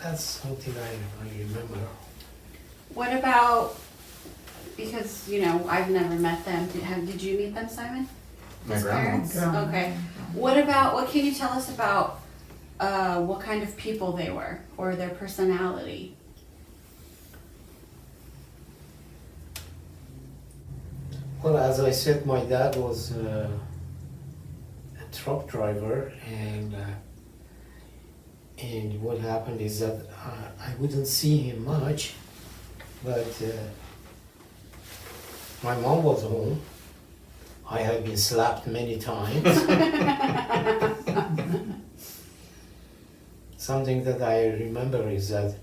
That's something I remember. What about, because, you know, I've never met them. Did you meet them, Simon? My His grandma. parents? Grandma. Okay. What can you tell us about what kind of people they were or their personality? Well, as I said, my dad was a truck driver, and what happened is that I wouldn't see him much, but my mom was home. I had been slapped many times. Something that I remember is that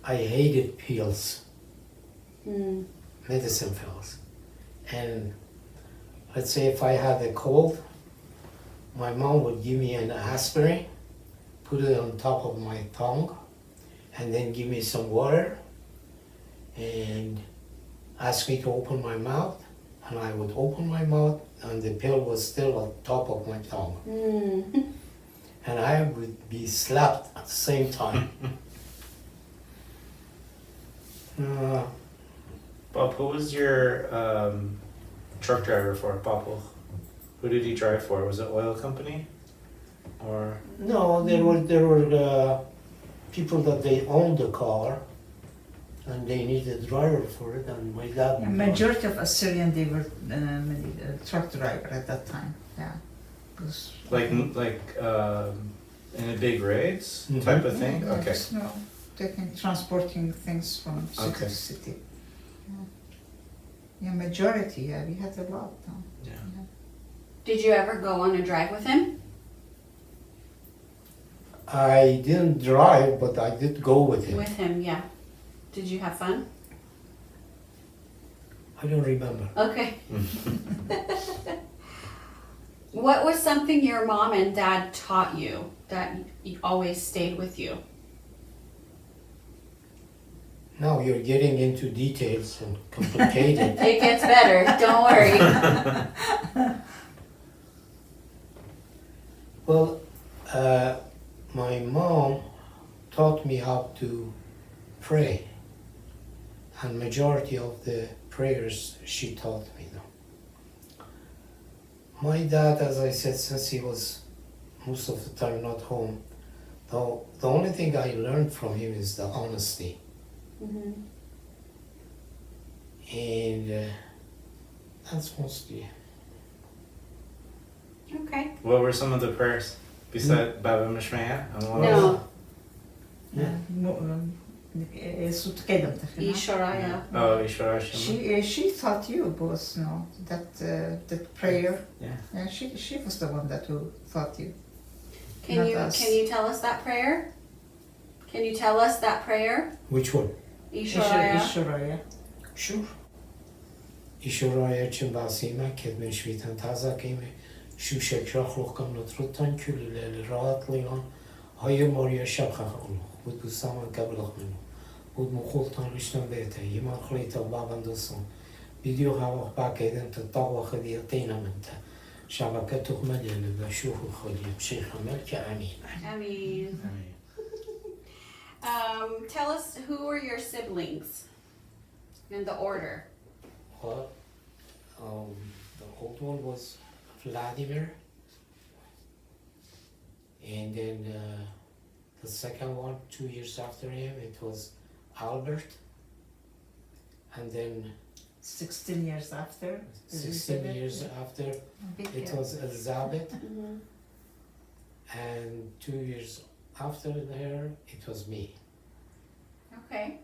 I hated pills, medicine pills. And let's say if I had a cold, my mom would give me an aspirin, put it on top of my tongue, and then give me some water and ask me to open my mouth. And I would open my mouth and the pill was still on top of my tongue. And I would be slapped at the same time. Bob, who was your truck driver for, Papa? Who did he drive for? Was it oil company? Or No, there were people that they owned the car and they needed a driver for it, and my dad. Yeah, majority of Assyrian, they were truck driver at that time. Yeah. Because, like in a big raids Mhm. type of thing? yeah, Okay. just, you know, transporting things from city Okay. to city. Yeah, majority. Yeah, we had a lot. Yeah. Did you ever go on a drive with him? I didn't drive, but I did go with him. With him, yeah. Did you have fun? I don't remember. Okay. What was something your mom and dad taught you that always stayed with you? Now you're getting into details and complicated. It gets better, don't worry. Well, my mom taught me how to pray, and majority of the prayers she taught me. My dad, as I said, since he was most of the time not home, the only thing I learned from him is the honesty. Mm-hmm. And that's mostly. Okay. What were some of the prayers beside Baba Mishmaya? And what No. Ishoraya. Oh, Ishwara Shema. She taught you both, no, that prayer. Yeah. Yeah, she was the one that who taught you. Can Not you us. can you tell us that prayer? Can you tell us that prayer? Which one? Ishoraya. Ishoraya. Sure. Ishoraya Chimbasima, Kedmin Shvitan Tazakime, Shushekra Hokam Notrutan Kulil Rat Leon, Haya Moria Shabhakulu, with Busama Gablachmenu, with Mukultan Rishna Beta, Yiman Kleta Babandoson, Video Havak Baked to Tawakadi Attainment, Shabakatu Madel, the Shuhu Hodim, Sheikh America, I mean, tell us who were your siblings in the order. Well, the old one was Vladimir, and then the second one, 2 years after him, it was Albert, and then 16 years after. 16 years after, it was Elizabeth, Mm-hmm. and 2 years after her, it was me. Okay.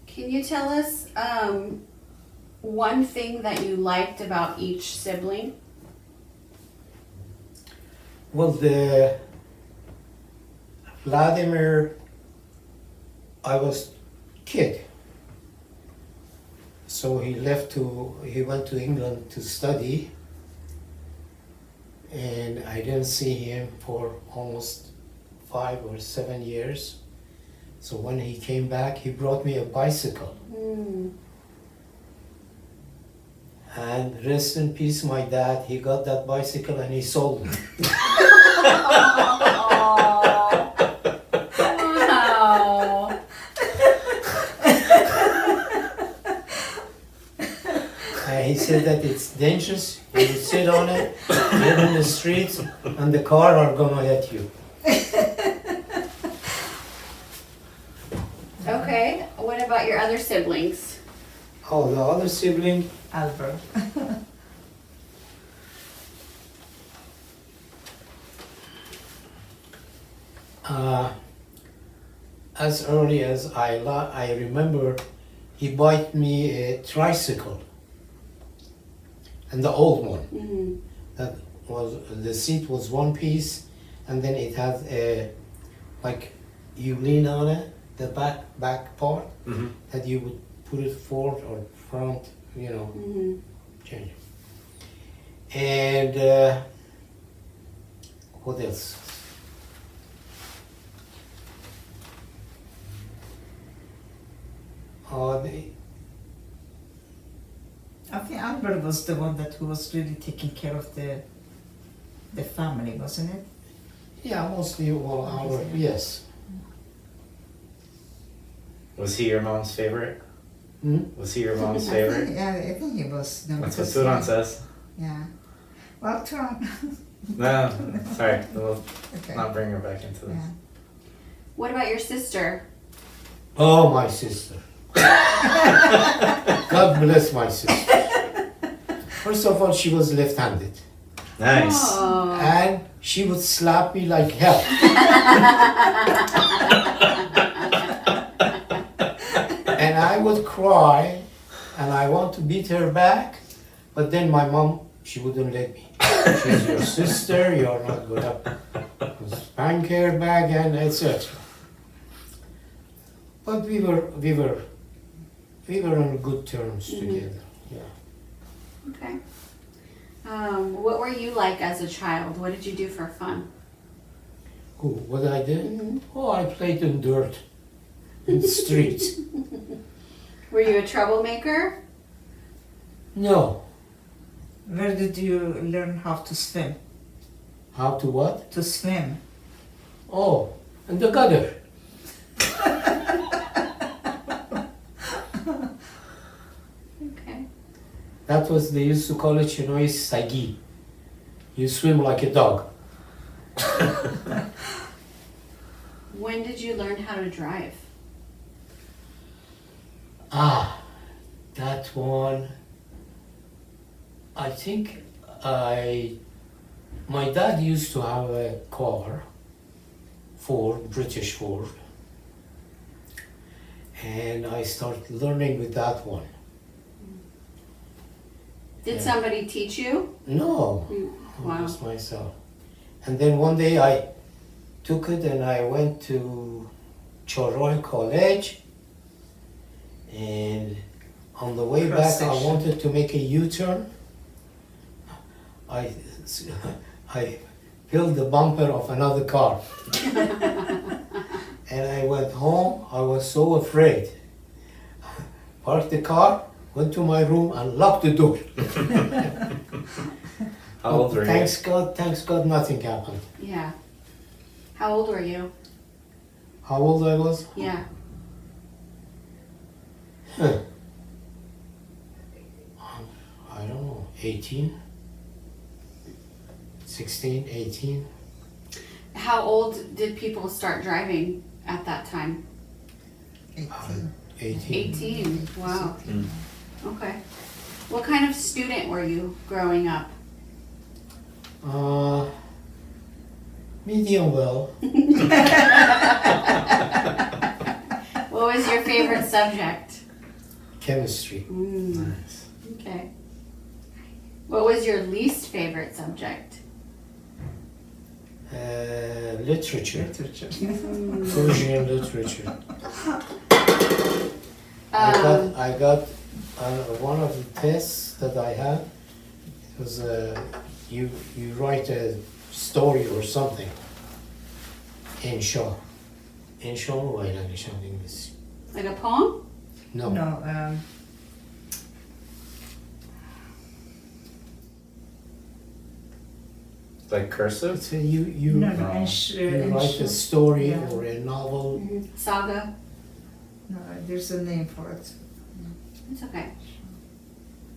Can you tell us one thing that you liked about each sibling? Well, the Vladimir, I was kid. So he went to England to study, and I didn't see him for almost 5 or 7 years. So when he came back, he brought me a bicycle. And rest in peace, my dad, he got that bicycle and he sold it. said that it's dangerous. You sit on it, get in the streets, and the car are gonna hit you. Okay, what about your other siblings? Oh, the other sibling, Albert. as early as I remember, he bought me a tricycle, and the old one. Mm-hmm. That was, the seat was one piece, and then it had a, like, you lean on it, the back part, Mm-hmm. that you would put it forward or front, you know, Mm-hmm. change it. And what else? I think Albert was the one that who was really taking care of the family, wasn't it? Yeah, mostly all our, yes. Was he your mom's favorite? Hmm? Was he your mom's I favorite? think, yeah, I think he was. No, That's what because, Tuman says. Yeah. Well, Tuman. No, sorry, we'll Okay. not bring her back into this. Yeah. What about your sister? Oh, my sister. God bless my sister. First of all, she was left-handed. Nice. Oh. And she would slap me like hell. And I would cry, and I want to beat her back, but then my mom, she wouldn't let me. She's your sister, you're not gonna spank her back, and etc. But we were on good terms together. Yeah. Okay. What were you like as a child? What did you do for fun? Cool. What I did? Mm-hmm. Oh, I played in dirt, in the streets. Were you a troublemaker? No. Where did you learn how to swim? How to what? To swim. Oh, in the gutter. Okay. That was, they used to call it, you know, is sagi. You swim like a dog. When did you learn how to drive? Ah, that one. I think my dad used to have a car, Ford, British Ford, and I started learning with that one. Did Yeah. somebody teach you? No, Wow. just myself. And then one day I took it and I went to Choroy College, and on the way Cross back I section. wanted to make a U-turn. I filled the bumper of another car. And I went home, I was so afraid. Parked the car, went to my room and locked the door. How old were you? Thanks God, nothing happened. Yeah. How old were you? How old I was? Yeah. I don't know, 18? 16, 18? How old did people start driving at that time? 18. 18. 18. Wow. Mm. Okay. What kind of student were you growing up? Medium well. What was your favorite subject? Chemistry. Nice. Okay. What was your least favorite subject? Literature. Literature. Persian literature. Um, I got one of the tests that I had. It was you write a story or something. İnşa. İnşa mı var yani İngiliz? like a poem? No. No, Like cursive? It's you no, no. write a story yeah. or a novel. Saga? No, there's a name for it. It's okay.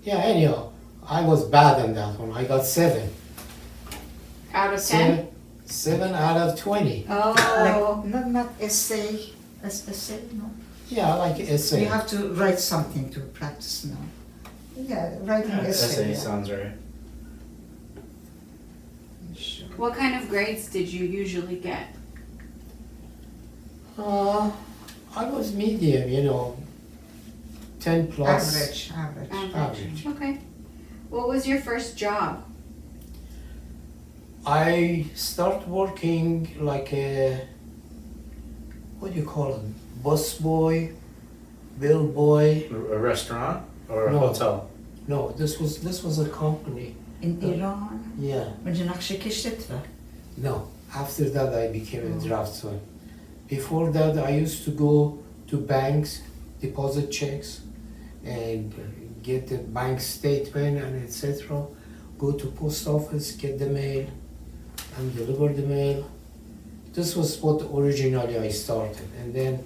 Yeah, anyhow, I was bad on that one. I got 7. Out of 10? 7 out of 20. Oh. Like, not essay, essay, no. Yeah, like essay. You have to write something to practice now. Yeah, writing essay. Essay yeah. sounds right. Sure. What kind of grades did you usually get? I was medium, 10 plus. Average. Average. Okay. What was your first job? I start working like a, what do you call it? Bus boy, bill boy. A restaurant or a No. hotel? No, this was a company. In Iran, Yeah. men je naqshe kishtet va? No. After that, I became a draftsman. Before that, I used to go to banks, deposit checks, and get the bank statement and etc. Go to post office, get the mail, and deliver the mail. This was what originally I started, and then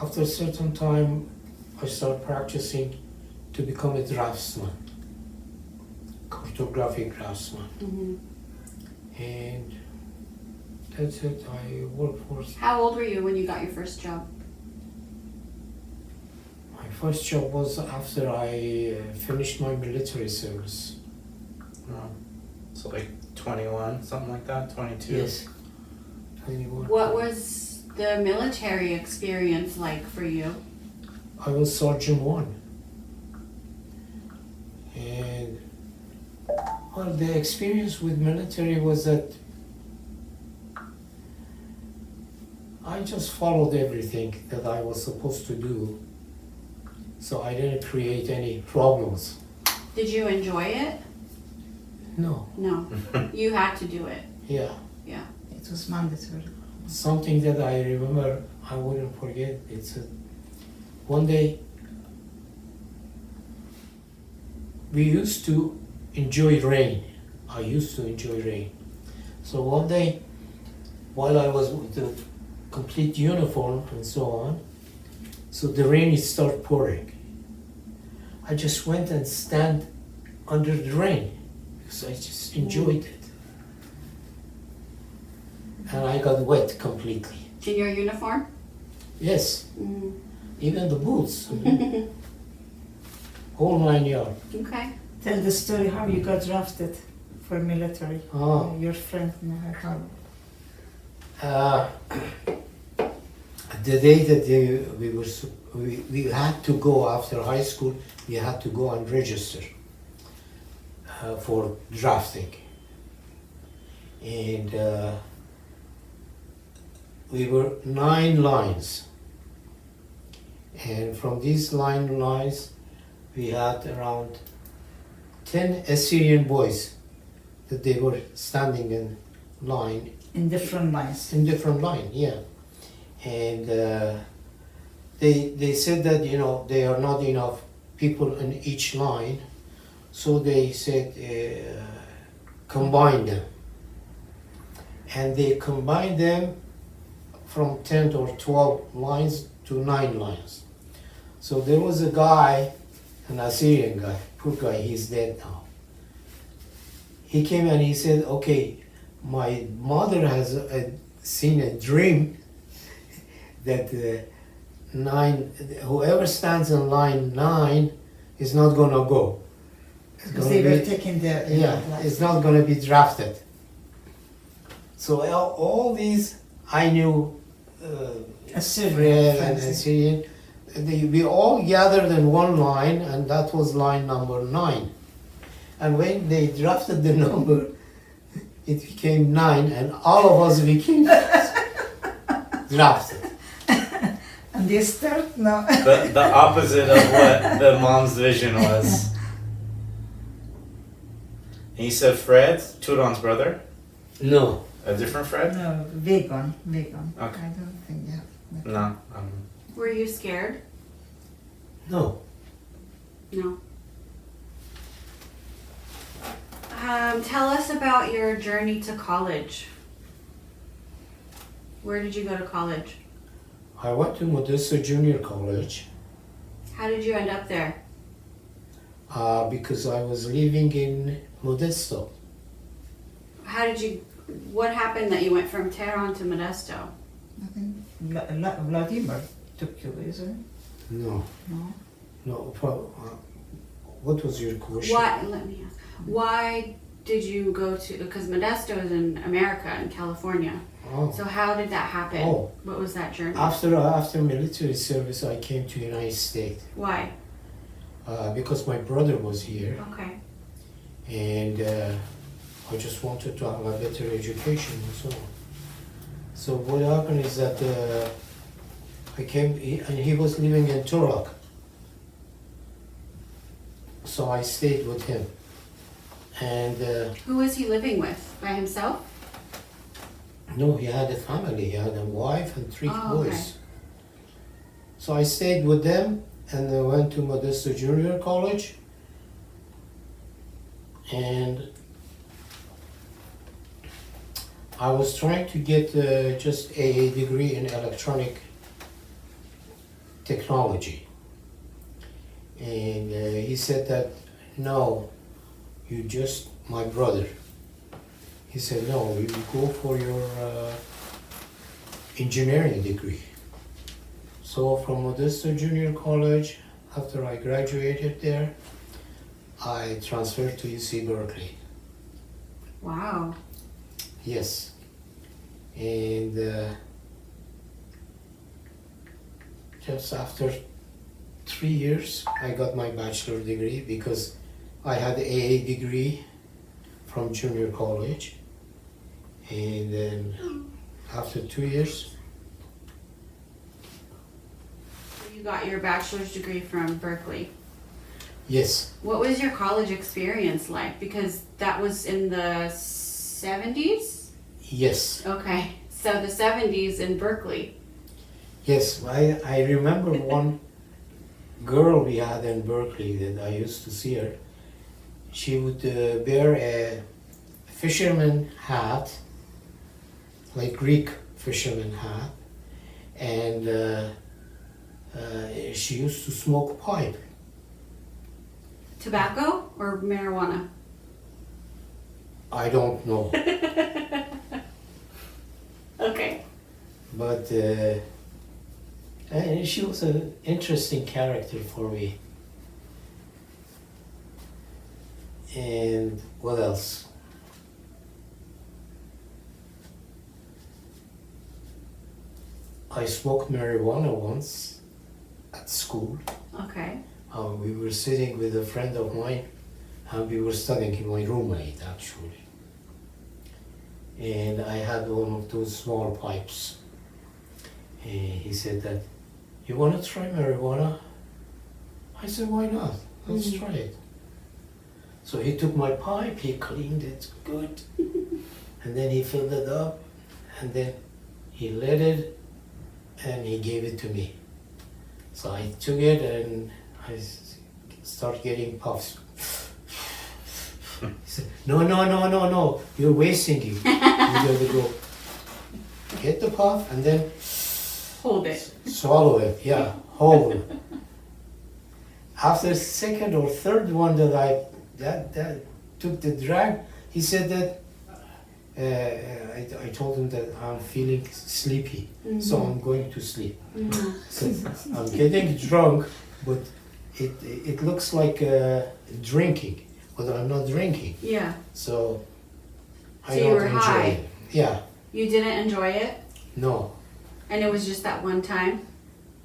after a certain time, I started practicing to become a draftsman, cartographic draftsman, and that's it. I worked for. How old were you when you got your first job? My first job was after I finished my military service. So like 21, something like that, 22? Yes. 21. What was the military experience like for you? I was Sergeant 1. And well, the experience with military was that I just followed everything that I was supposed to do. So I didn't create any problems. Did you enjoy it? No. No. You had to do it. Yeah. It was mandatory. Something that I remember, I wouldn't forget. It's one day we used to enjoy rain. I used to enjoy rain. So one day, while I was with the complete uniform and so on, so the rain started pouring. I just went and stand under the rain because I just enjoyed it. And I got wet completely. In your uniform? Yes, Mm. even the boots. Whole 9 yards. Okay. Tell the story how you got drafted for military. Your friend, how? The day that we had to go after high school, we had to go and register for drafting. And we were 9 lines. And from these 9 lines, we had around 10 Assyrian boys that they were standing in line. In different lines. In different line, yeah. And they said that, there are not enough people in each line. So they said, combine them. And they combined them from 10 or 12 lines to 9 lines. So there was a guy, an Assyrian guy, poor guy, he's dead now. He came and he said, okay, my mother has seen a dream that whoever stands in line 9 is not gonna go. It's Because gonna they were be- taking the it's not gonna be drafted. So all these I knew Assyrian Fred and friends. Assyrian. We all gathered in one line, and that was line number 9. And when they drafted the number, it became 9, and all of us became drafted. And they start now. The opposite of what the mom's vision was. And you said Fred, Turan's brother? No, A different Fred? No, vegan. Okay. I don't think, yeah. No. Were you scared? no. No. Tell us about your journey to college. Where did you go to college? I went to Modesto Junior College. How did you end up there? Because I was living in Modesto. What happened that you went from Tehran to Modesto? I think Vladimir took you, isn't it? No, No. no. What was your question? Let me ask. Why did you go to, because Modesto is in America, in California. Oh. So how did that happen? Oh. What was that journey? After military service, I came to United States Why? because my brother was here, Okay. and I just wanted to have a better education and so on. So what happened is that I came, and he was living in Turok. So I stayed with him. And Who was he living with? By himself? no, he had a family. He had a wife and 3 Oh, okay. boys. So I stayed with them, and I went to Modesto Junior College. And I was trying to get just a degree in electronic technology. And he said that, no, you just, my brother. He said, no, you go for your engineering degree. So from Modesto Junior College, after I graduated there, I transferred to UC Berkeley. Wow. Yes. And just after 3 years, I got my bachelor degree because I had AA degree from junior college. And then after 2 years, You got your bachelor's degree from Berkeley. yes, What was your college experience like? Because that was in the 70s? yes, Okay. So the 70s in Berkeley. yes. I remember one girl we had in Berkeley that I used to see her. She would wear a fisherman hat, like Greek fisherman hat, and she used to smoke pipe. Tobacco or marijuana? I don't know, Okay. but and she was an interesting character for me. And what else? I smoked marijuana once at school. Okay. We were sitting with a friend of mine, and we were studying, my roommate actually. And I had one of those small pipes. And he said that, you want to try marijuana? I said, why not? Let's try it. So he took my pipe, he cleaned it good, and then he filled it up, and then he lit it, and he gave it to me. So I took it and I start getting puffs. He said, no, you're wasting it. You gotta go get the puff and then Hold it. swallow it, yeah, whole. After second or third one that took the drag, he said that, I told him that I'm feeling sleepy, so I'm going to sleep. So I'm getting drunk, but it looks like drinking, but I'm not drinking. Yeah. So I So you don't were enjoy high. it. Yeah, You didn't enjoy it? no, And it was just that one time?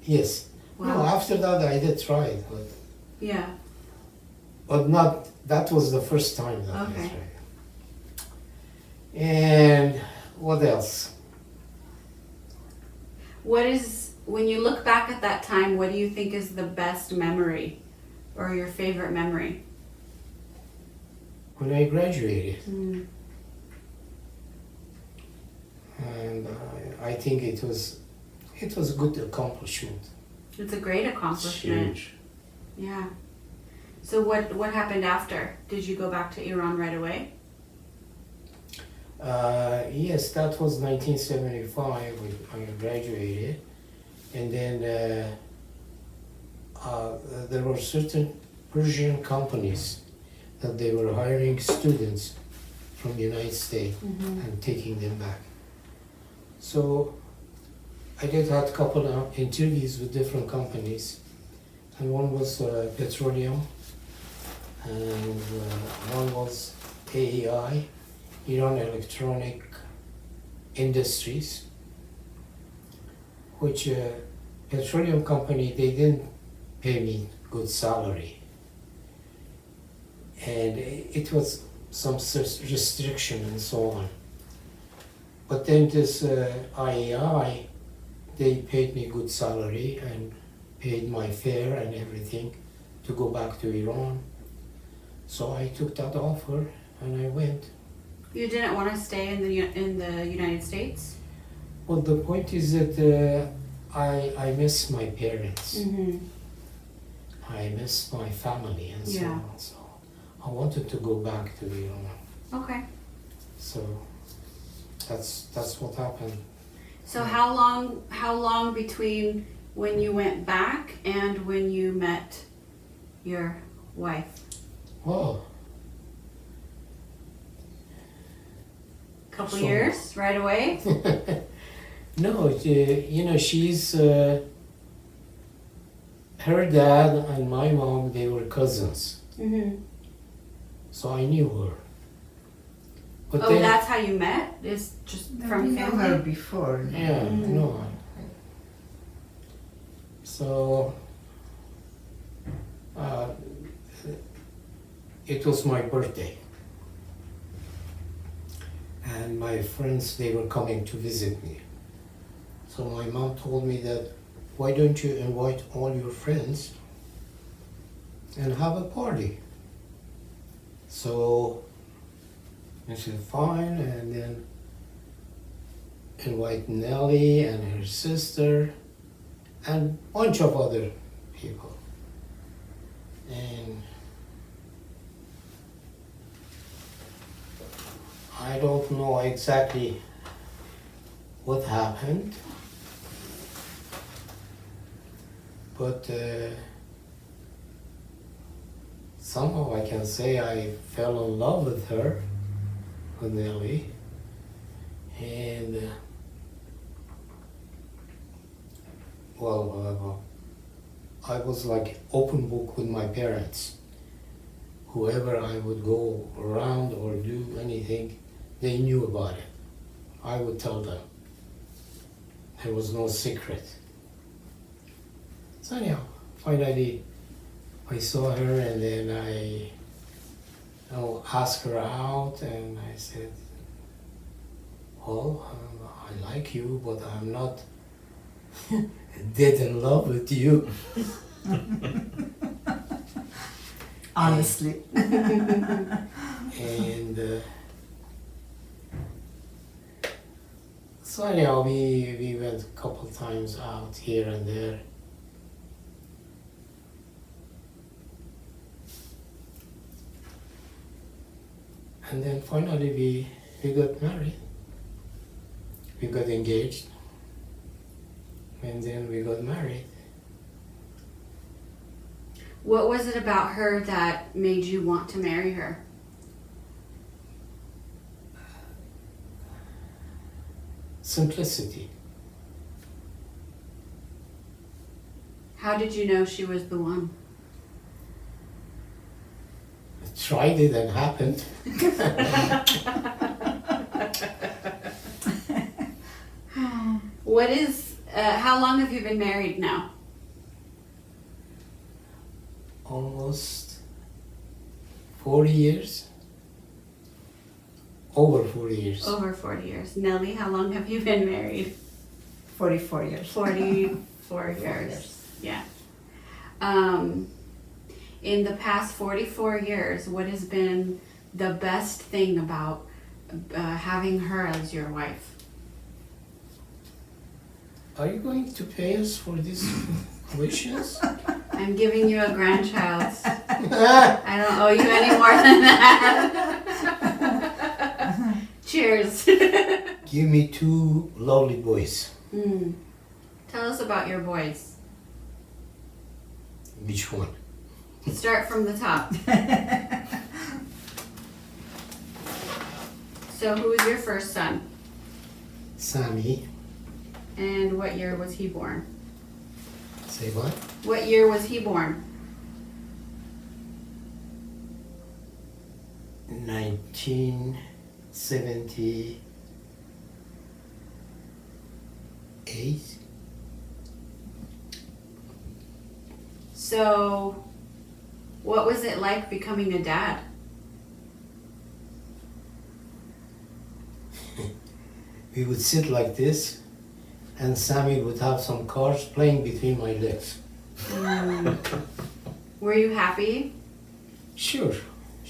yes. No, Wow. after that I did try it, Yeah. but not, that was the first time that I Okay. tried it. And what else? When you look back at that time, what do you think is the best memory or your favorite memory? When I graduated, Mm. and I think it was a good accomplishment. It's a great It's accomplishment. huge. Yeah. So what happened after? Did you go back to Iran right away? Yes, that was 1975 when I graduated, and then there were certain Persian companies that they were hiring students from the United States and taking them back. So I did had a couple of interviews with different companies, and one was petroleum, and one was AEI, Iran Electronic Industries, which petroleum company, they didn't pay me good salary. And it was some restriction and so on. But then this IAI, they paid me good salary and paid my fare and everything to go back to Iran. So I took that offer and I went. You didn't want to stay in the United States? Well, the point is that I miss my parents. I miss my family and so Yeah. on. So I wanted to go back to Iran. Okay. So that's what happened. So how long between when you went back and when you met your wife? Oh, Couple So- years, right away? no, you know, she's her dad and my mom, they were cousins. So I knew her. But Oh, then, that's how you met? Is just No, from we know her family? before. yeah, no. So it was my birthday, and my friends, they were coming to visit me. So my mom told me that, why don't you invite all your friends and have a party? So I said, fine, and then invite Nellie and her sister and a bunch of other people. And I don't know exactly what happened, but somehow I can say I fell in love with her, with Nellie, and I was like open book with my parents. Whoever I would go around or do anything, they knew about it. I would tell them. There was no secret. So anyhow, finally I saw her, and then I asked her out, and I said, well, I like you, but I'm not dead in love with you. Honestly. And so anyhow, we went a couple times out here and there. And then finally we got married. We got engaged. And then we got married. What was it about her that made you want to marry her? Simplicity. How did you know she was the one? I tried it and happened. What is, how long have you been married now? Almost 40 years. Over 40 years. Over 40 years. Nellie, how long have you been married? 44 years. 44 years. Yeah. In the past 44 years, what has been the best thing about having her as your wife? Are you going to pay us for these questions? I'm giving you a grandchild. I don't owe you any more than that. Cheers. Give me 2 lovely boys. Tell us about your boys. Which one? Start from the top. So who was your first son? Sammy. And what year was he born? Say what? What year was he born? 1978. So, what was it like becoming a dad? We would sit like this, and Sammy would have some cards playing between my legs. Were you happy? Sure.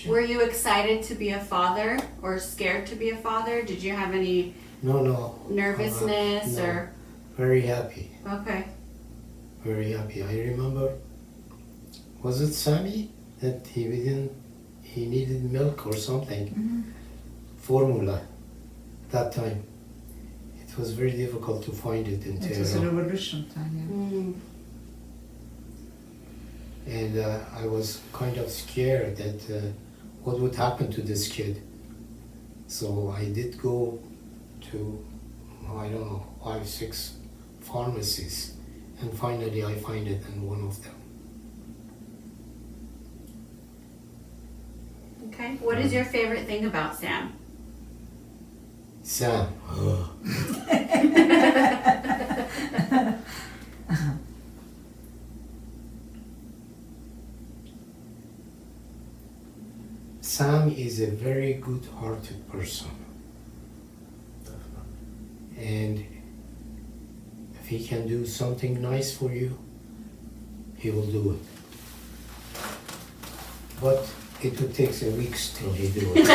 Were you excited to be a father or scared to be a father? Did you have any No. nervousness No. or? Very happy. Okay. Very happy. I remember, was it Sammy that he needed milk or something? Formula. That time. It was very difficult to find it in It was a Tehran. revolution time, yeah. And I was kind of scared that what would happen to this kid. So I did go to, I don't know, 5, 6 pharmacies, and finally I find it in one of them. Okay. What is your favorite thing about Sam? Sam. Sam is a very good-hearted person, and if he can do something nice for you, he will do it. But it would take weeks till he do it.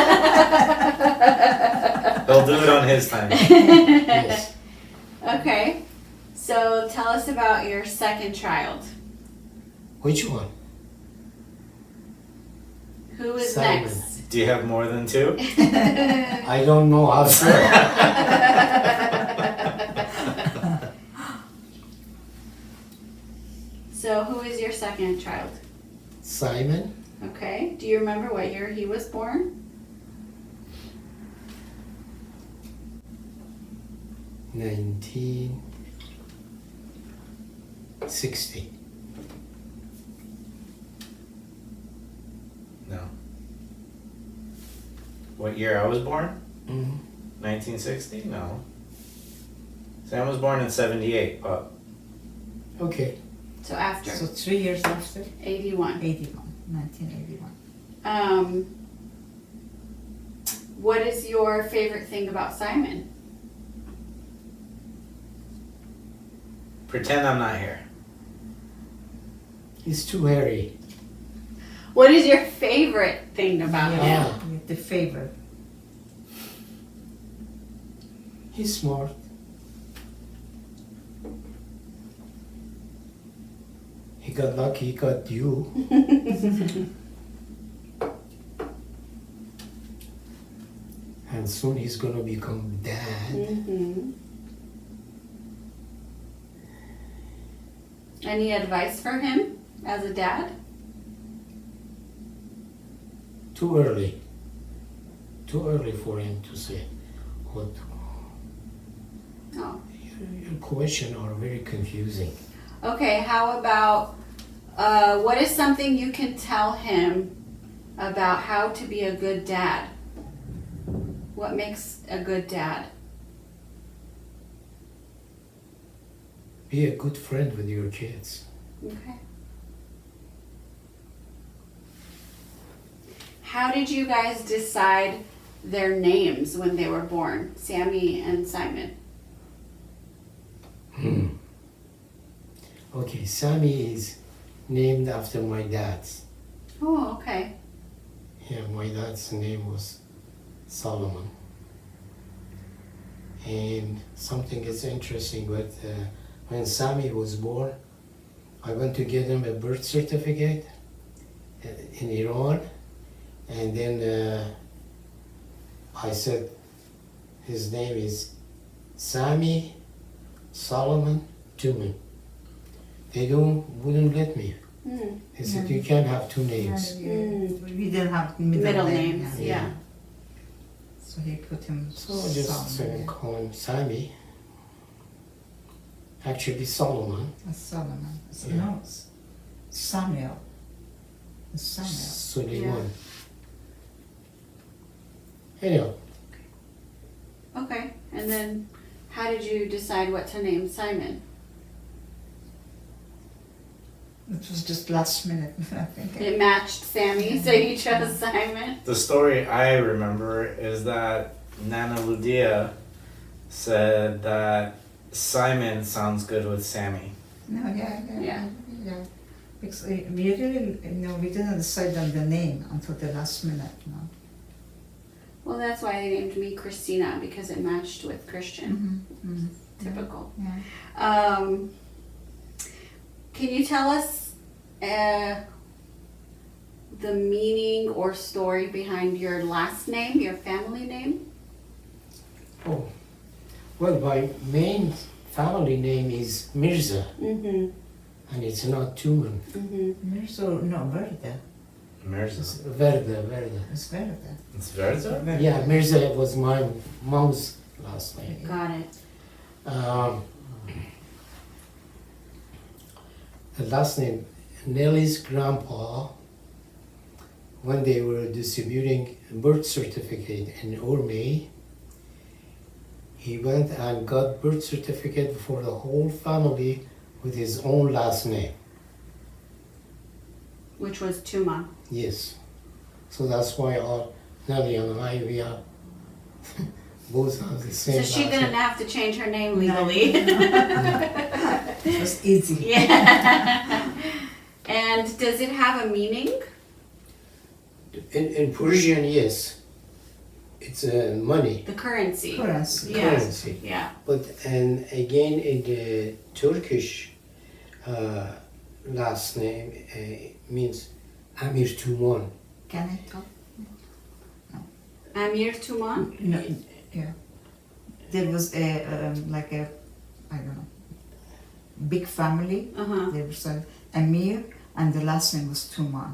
He'll do it on his time. Yes. Okay. So tell us about your second child. Which one? Who is Simon. next? Do you have more than 2? I don't know how to. So who is your second child? Simon, Okay. Do you remember what year he was born? 1960. No. What year I was born? Mhm. 1960? No. Sam was born in 78, but Okay. So after So 3 years after, 81. 1981. What is your favorite thing about Simon? pretend I'm not here. He's too hairy. What is your favorite thing about him? Yeah. The favorite. He's smart. He got lucky, he got you. And soon he's gonna become dad. Mm-hmm. Any advice for him as a dad? Too early. Too early for him to say what. Oh. Your questions are very confusing. Okay, how about what is something you can tell him about how to be a good dad? What makes a good dad? Be a good friend with your kids. Okay. How did you guys decide their names when they were born, Sammy and Simon? Okay, Sammy is named after my dad's. Oh, okay. Yeah, my dad's name was Solomon. And something is interesting, but when Sammy was born, I went to get him a birth certificate in Iran, and then I said his name is Sammy Solomon Tuman. They wouldn't let me Mm. He said, you can't have two names. We didn't have Middle names, yeah. So he put him So I just Solomon. call him Sammy. Actually, Solomon. Solomon. Yeah. No, Samuel. Samuel. Suleiman. Anyhow, Okay, and then how did you decide what to name Simon? It was just last minute, I think. It matched Sammy, so you chose Simon. The story I remember is that Nana Ludia said that Simon sounds good with Sammy. No, Yeah. yeah. Because we really, we didn't decide on the name until the last minute, Well, that's why they named me Christina, because it matched with Christian. Typical. Yeah. Can you tell us the meaning or story behind your last name, your family name? oh, well, my main family name is Mirza, Mm-hmm. and it's not Tuman. Mm-hmm. So, no, Verda. Mirza. It's Verda. It's Verda. It's Verza? Yeah, Mirza was my mom's last name. Got it. The last name, Nelly's grandpa, when they were distributing birth certificate in Orme, he went and got birth certificate for the whole family with his own last name. Which was Tuman. Yes. So that's why Nelly and I, we are both have the same So she last didn't name. have to change her name legally. It was easy. Yeah. And does it have a meaning? In Persian, yes. It's money, The currency. Currency. Yeah. currency. Yeah. But and again in the Turkish last name means Amir Tuman. Can I talk? Amir Tuman? No, yeah. There was a, like a, I don't know, big family. Uh-huh. There was Amir, and the last name was Tuman.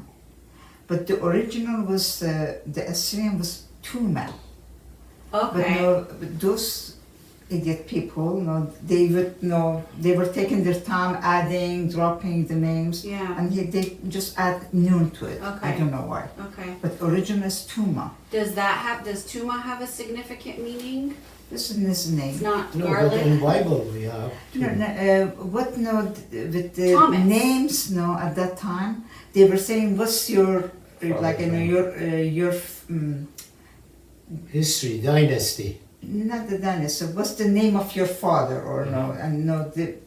But the original was, the Assyrian was Tuman. But Okay. but those idiot people, they were taking their time adding, dropping the names, Yeah. and they just add noon to it. I Okay. don't know why. Okay. But original is Tuma. Does Tuma have a significant meaning? This is his name. It's not No, but in garlic? Bible we have No, Tuman. no, what with the Thomas. names? No, at that time they were saying, "What's your like your History, dynasty. not the dynasty? What's the name of your father?" Or no, and no,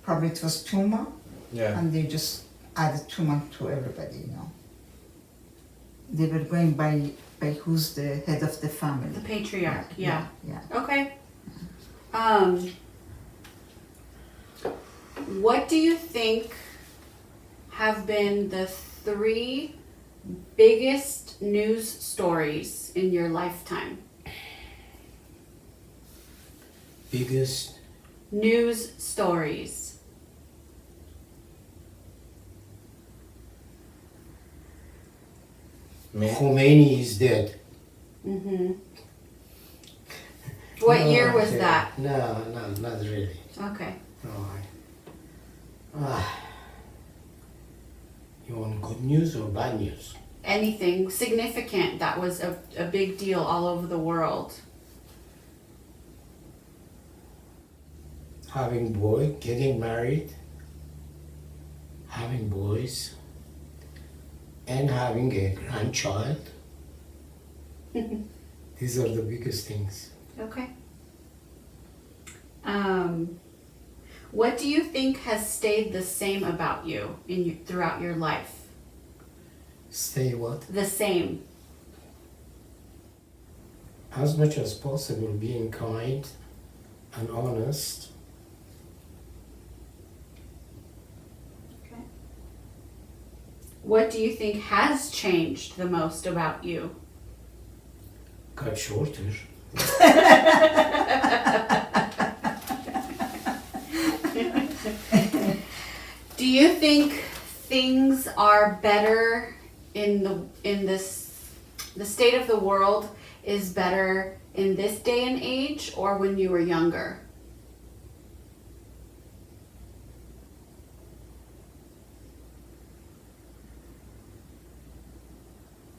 probably it was Tuma, Yeah. and they just added Tuma to everybody. They were going by who's the head of the family. The patriarch, yeah. Yeah. Okay. What do you think have been the 3 biggest news stories in your lifetime? Biggest News stories. Me? Khomeini is dead. Mm-hmm. What No, year was okay. that? No, not really. Okay. No, you want good news or bad news? Anything significant that was a big deal all over the world. Having boy, getting married, having boys, and having a grandchild. These are the biggest things. Okay. What do you think has stayed the same about you throughout your life? Stay what? The same. As much as possible, being kind and honest. Okay. What do you think has changed the most about you? Got shorter. Do you think things are better the state of the world is better in this day and age or when you were younger?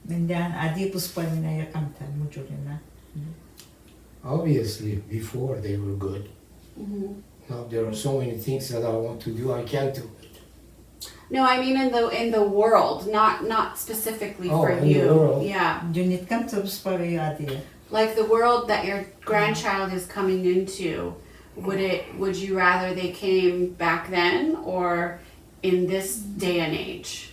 Mindan adi puspa minaya kamta mujurina. Obviously, before they were good. Mm-hmm. Now there are so many things that I want to do, I can't do it. No, I mean in the world, not specifically for in you. the world. Yeah, Junit kamta puspa adi. like the world that your grandchild is coming into. Would you rather they came back then or in this day and age?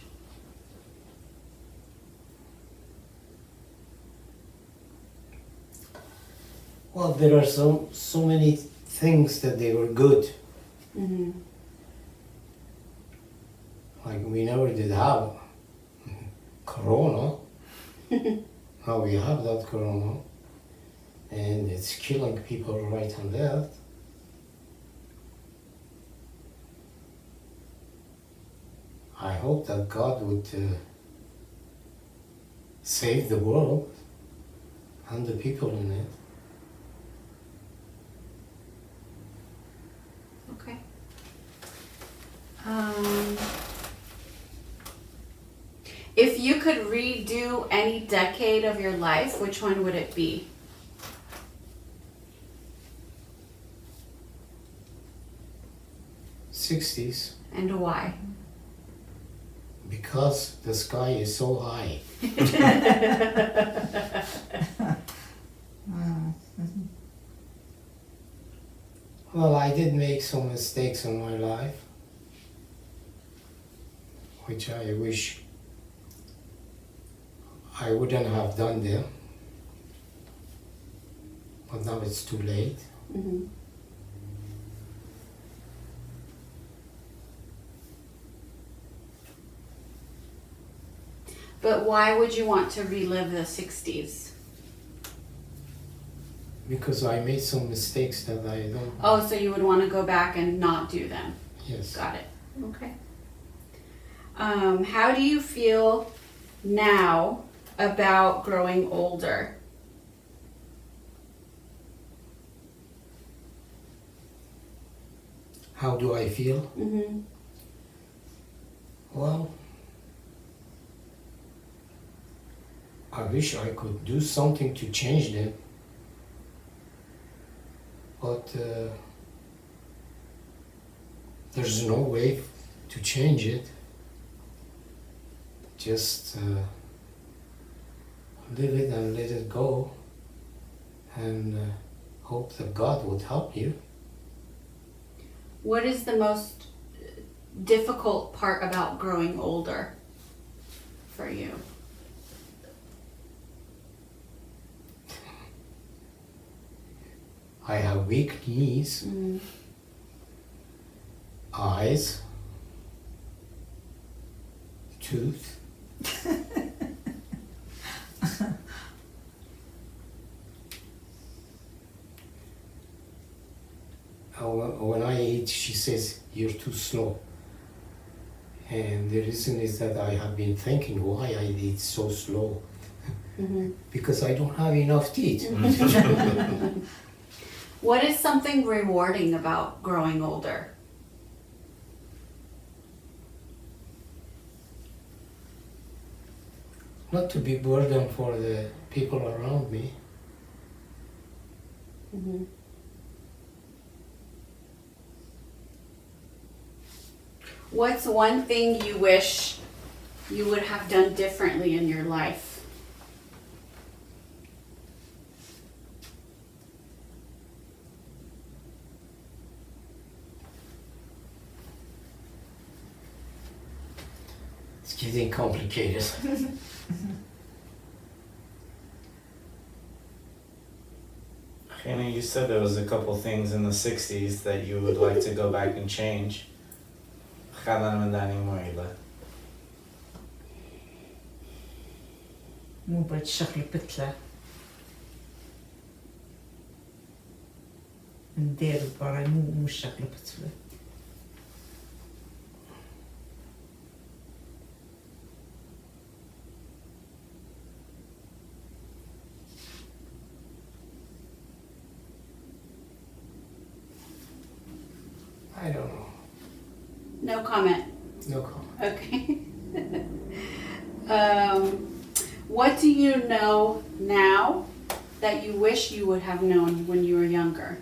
Well, there are so many things that they were good. Mm-hmm. Like we never did have Corona. Now we have that Corona. And it's killing people right and left. I hope that God would save the world and the people in it. Okay. If you could redo any decade of your life, which one would it be? '60s, And why? because the sky is so high. Well, I did make some mistakes in my life, which I wish I wouldn't have done them. But now it's too late. Mm-hmm. But why would you want to relive the 60s? Because I made some mistakes that I don't. Oh, so you would want to go back and not do them. Yes. Got it. Okay. How do you feel now about growing older? How do I feel? Mm-hmm. Well, I wish I could do something to change them. But there's no way to change it. Just live it and let it go, and hope that God would help you. What is the most difficult part about growing older for you? I have weak knees, Mm. eyes, tooth. When I eat, she says, "You're too slow." And the reason is that I have been thinking why I eat so slow. Mm-hmm. Because I don't have enough teeth. What is something rewarding about growing older? Not to be burden for the people around me. Mm-hmm. What's one thing you wish you would have done differently in your life? It's getting complicated. Hannah, you said there was a couple things in the 60s that you would like to go back and change. Cada naman dani mo ila. مو بتشغل بتلة ندير برا مو شغل بتلة. I don't know. No comment. No comment. Okay. What do you know now that you wish you would have known when you were younger?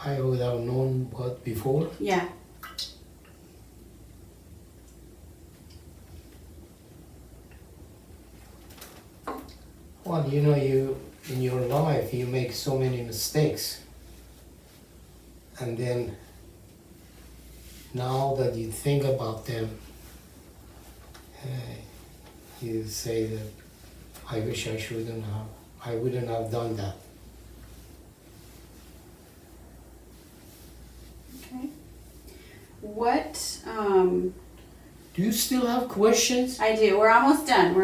I would have known what before. Yeah. Well, you know, you in your life you make so many mistakes, and then now that you think about them, you say that I wish I wouldn't have done that. Okay. What, Do you still have questions? I do. We're almost done.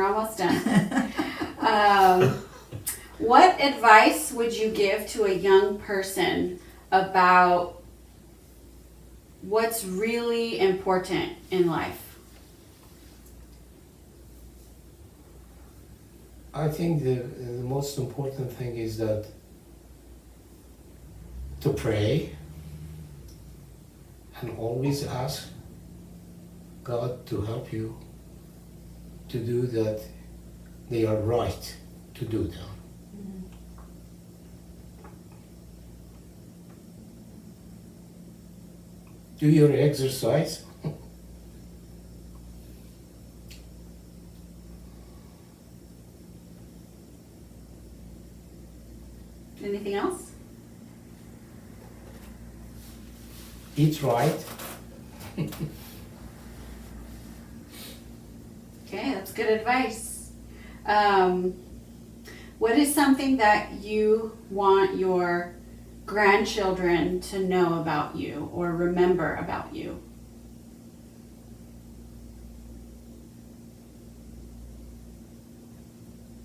What advice would you give to a young person about what's really important in life? I think the most important thing is that to pray and always ask God to help you to do that they are right to do them. Do your exercise. Anything else? Eat right. Okay, that's good advice. What is something that you want your grandchildren to know about you or remember about you?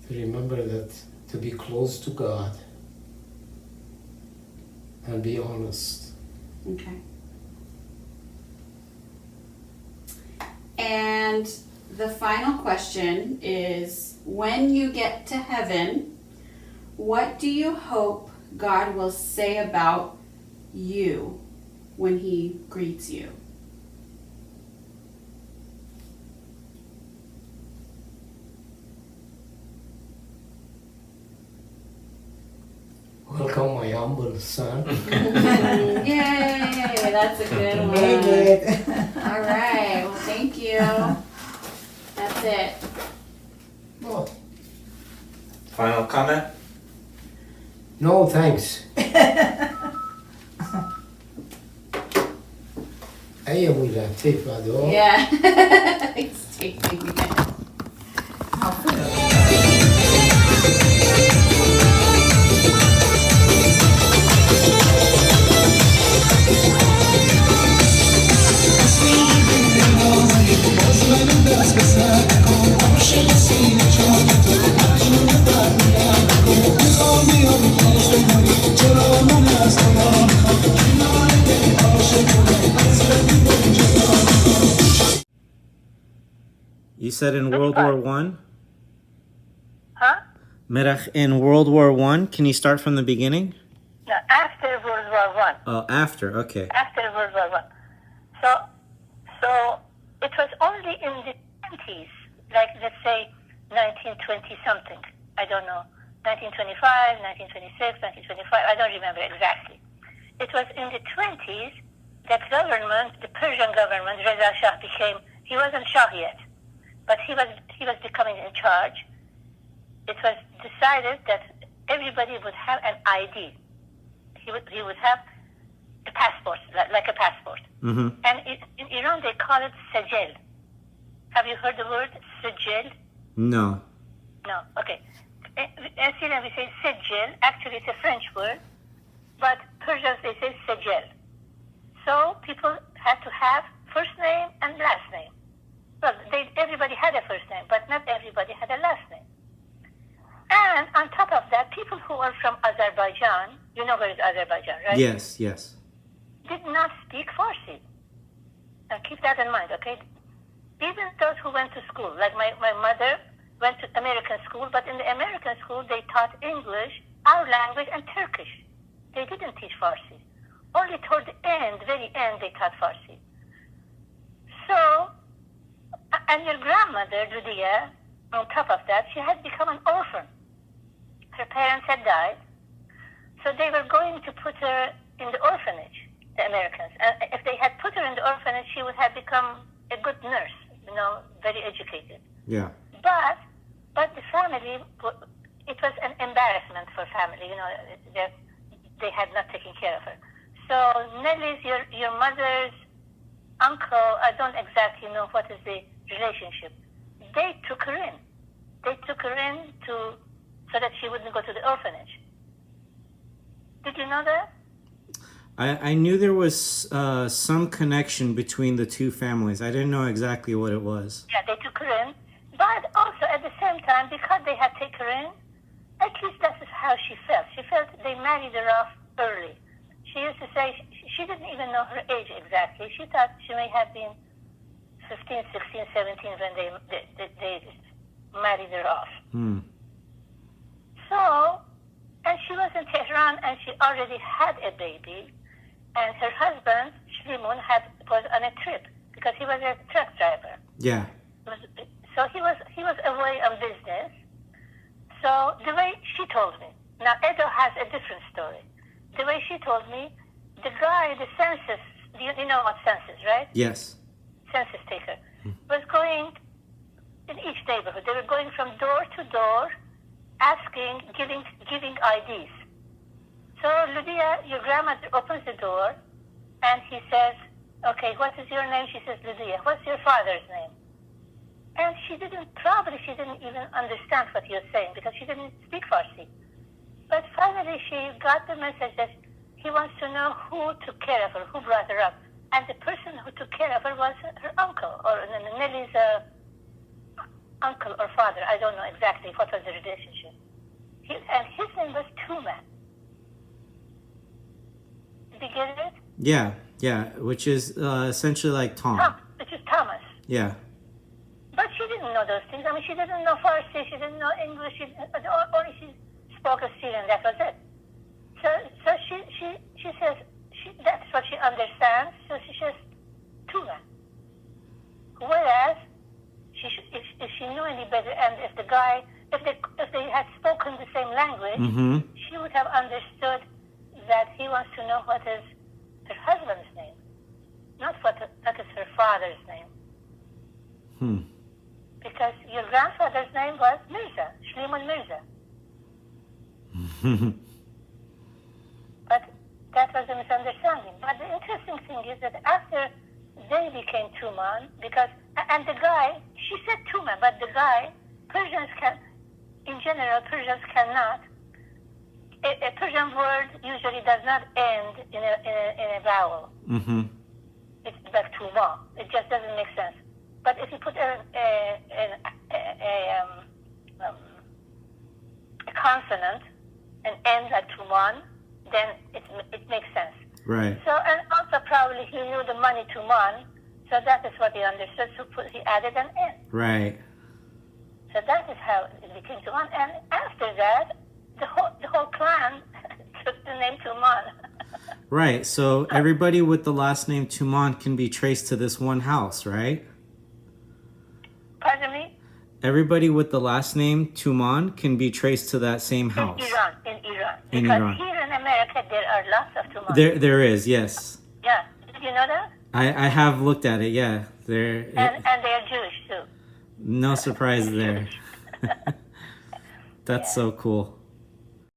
To remember that to be close to God and be honest. Okay. And the final question is, when you get to heaven, what do you hope God will say about you when he greets you? Welcome, my humble son. Yay, that's a good one. Made it. All right, well, thank you. That's it. Oh, Final comment? no, thanks. Ej, jag vill tippa då. Yeah, it's taking it. You said in World War One? Huh? Merach, in World War One, can you start from the beginning? No, after World War One. Oh, after, okay. After World War One. So it was only in the 20s, like let's say 1920 something. I don't know, 1925, 1926, 1925. I don't remember exactly. It was in the 20s that government, the Persian government, Reza Shah became. He wasn't Shah yet, but he was becoming in charge. It was decided that everybody would have an ID. He would have a passport, like a passport. Mm-hmm. And in Iran they call it sejel. Have you heard the word sejel? No. No. Okay. In Syrian we say sejel. Actually it's a French word, but Persians they say sejel. So people had to have first name and last name. Well, everybody had a first name, but not everybody had a last name. And on top of that, people who are from Azerbaijan, you know where is Azerbaijan, right? Yes, yes. Did not speak Farsi. And keep that in mind, okay? Even those who went to school, like my mother went to American school, but in the American school they taught English, our language, and Turkish. They didn't teach Farsi. Only toward the end, very end, they taught Farsi. So, and your grandmother, Ludia, on top of that, she had become an orphan. Her parents had died, so they were going to put her in the orphanage, the Americans. And if they had put her in the orphanage, she would have become a good nurse, very educated. Yeah. But the family, it was an embarrassment for family, they had not taken care of her. So Nelly's, your mother's uncle, I don't exactly know what is the relationship. They took her in. They took her in so that she wouldn't go to the orphanage. Did you know that? I knew there was some connection between the two families. I didn't know exactly what it was. Yeah, they took her in. But also at the same time, because they had taken her in, at least that is how she felt. She felt they married her off early. She used to say she didn't even know her age exactly. She thought she may have been 15, 16, 17 when they married her off. Hmm. So, and she was in Tehran and she already had a baby. And her husband, Shlimun, was on a trip because he was a truck driver. Yeah. So he was away on business. So the way she told me, now Edo has a different story. The way she told me, the guy, the census, you know what census, right? Yes. Census taker, was going in each neighborhood. They were going from door to door, asking, giving IDs. So Ludia, your grandmother opens the door, and he says, "Okay, what is your name?" She says, "Ludia." "What's your father's name?" And she didn't even understand what he was saying because she didn't speak Farsi. But finally she got the message that he wants to know who took care of her, who brought her up. And the person who took care of her was her uncle, or Nelly's uncle or father. I don't know exactly what was the relationship. And his name was Tuman. Did you get it? Yeah, which is essentially like Tom. Which is Thomas. Yeah. But she didn't know those things. I mean, she didn't know Farsi, she didn't know English, only she spoke Syrian, that was it. So she says, that's what she understands, so she says, Tuman. Whereas, if she knew any better, and if they had spoken the same language, she would have understood that he wants to know what is her husband's name, not what is her father's name. Because your grandfather's name was Mirza, Shlimun Mirza. But that was a misunderstanding. But the interesting thing is that after they became Tuman, and the guy, she said Tuman, but the guy, in general, Persians cannot. A Persian word usually does not end in a vowel. It's like Tuma. It just doesn't make sense. But if you put a consonant and end at Tuman, then it makes sense. Right. So, and also probably he knew the money Tuman, so that is what he understood. So he added an N. Right. So that is how it became Tuman. And after that, the whole clan took the name Tuman. Right. So everybody with the last name Tuman can be traced to this one house, right? Pardon me? Everybody with the last name Tuman can be traced to that same house. In Iran. In Because Iran. here in America, there are lots of Tuman. There is, yes. Yeah. Did you know that? I have looked at it, yeah. And they are Jewish, too. No surprise there. That's so cool.